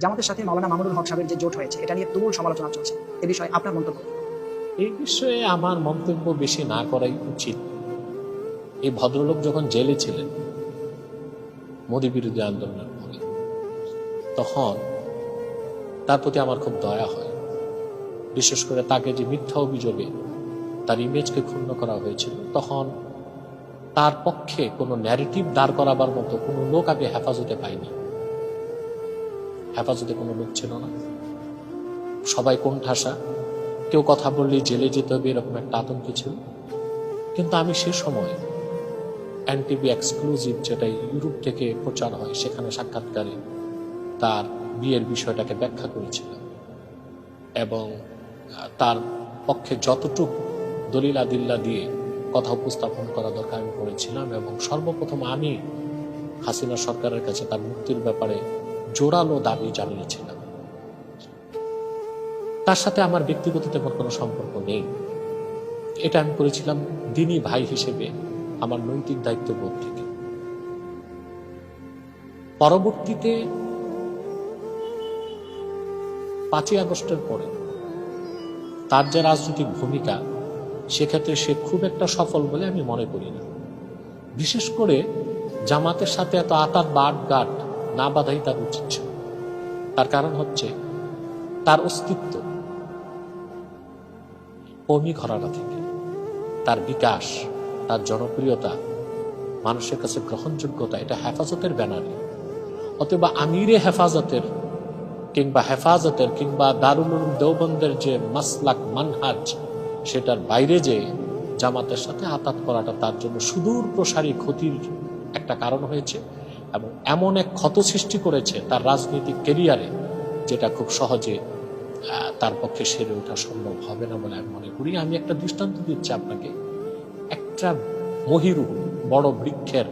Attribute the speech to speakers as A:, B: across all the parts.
A: জামাতের সাথে মাওলানা মামুনুল হক সাহেবের যে জোট হয়েছে এটা নিয়ে তুমুল সমালোচনা চলছে, এ বিষয়ে আপনার মন্তব্য?
B: এই বিষয়ে আমার মন্তব্য বেশি না করাই উচিত। এই ভদ্রলোক যখন জেলে ছিলেন মোদী বিরোধী আন্দোলনের ফলে, তখন তার প্রতি আমার খুব দয়া হয়। বিশেষ করে তাকে যে মিথ্যা অভিযোগে তার ইমেজকে ক্ষুণ্ণ করা হয়েছিল, তখন তার পক্ষে কোনো ন্যারেটিভ দাঁড় করাবার মতো কোনো লোক আগে হেফাজতে পায়নি। হেফাজতে কোনো লোক ছিল না, সবাই কোণঠাসা, কেউ কথা বললেই জেলে যেতে হবে এরকম একটা আতঙ্ক ছিল। কিন্তু আমি সে সময় এনটিভি এক্সক্লুসিভ, যেটা ইউরোপ থেকে প্রচার হয়, সেখানে সাক্ষাৎকারে তার বিয়ের বিষয়টাকে ব্যাখ্যা করেছিলাম এবং তার পক্ষে যতটুকু দলিল আদিল্লা দিয়ে কথা উপস্থাপন করা দরকার আমি করেছিলাম। এবং সর্বপ্রথম আমি হাসিনা সরকারের কাছে তার মুক্তির ব্যাপারে জোরালো দাবি জানিয়েছিলাম। তার সাথে আমার ব্যক্তিগত তেমন কোনো সম্পর্ক নেই। এটা আমি করেছিলাম দিনী ভাই হিসেবে আমার নৈতিক দায়িত্ববোধ থেকে। পরবর্তীতে 5ই আগস্টের পরে তার যে রাজনৈতিক ভূমিকা, সেক্ষেত্রে সে খুব একটা সফল বলে আমি মনে করি না। বিশেষ করে জামাতের সাথে এত আটার বাটঘাট না বাঁধাই তার উচিত ছিল। তার কারণ হচ্ছে তার অস্তিত্ব কওমি ঘরানা থেকে, তার বিকাশ, তার জনপ্রিয়তা, মানুষের কাছে গ্রহণযোগ্যতা, এটা হেফাজতের ব্যানারে। অথবা আমিরে হেফাজতের কিংবা দারুল উলুম দেওবন্দের যে মাসলাক মানহাজ, সেটার বাইরে যে জামাতের সাথে আতাত করাটা তার জন্য সুদূর প্রসারী ক্ষতির একটা কারণ হয়েছে এবং এমন এক ক্ষত সৃষ্টি করেছে তার রাজনৈতিক ক্যারিয়ারে, যেটা খুব সহজে তার পক্ষে সেরে ওঠা সম্ভব হবে না বলে আমি মনে করি। আমি একটা দৃষ্টান্ত দিচ্ছি আপনাকে। একটা মহিরু, বড় বৃক্ষের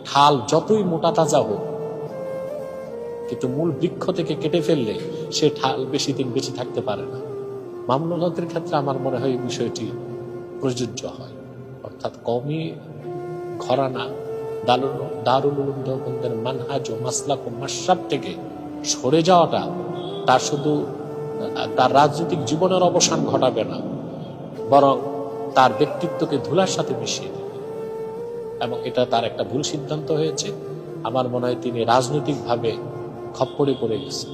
B: ঠাল যতই মোটা তাজা হোক, কিন্তু মূল বৃক্ষ থেকে কেটে ফেললে সে ঠাল বেশি দিন বেঁচে থাকতে পারে না। মামুনুল হকের ক্ষেত্রে আমার মনে হয় এই বিষয়টি প্রযোজ্য হয়। অর্থাৎ কওমি ঘরানা, দারুল উলুম দেওবন্দের মানহাজ ও মাসলাক ও মাশরাব থেকে সরে যাওয়াটা তার শুধু তার রাজনৈতিক জীবনের অবসান ঘটাবে না, বরং তার ব্যক্তিত্বকে ধুলার সাথে মিশিয়ে দেবে। এবং এটা তার একটা ভুল সিদ্ধান্ত হয়েছে। আমার মনে হয় তিনি রাজনৈতিকভাবে খপ্পরে পড়ে গেছেন।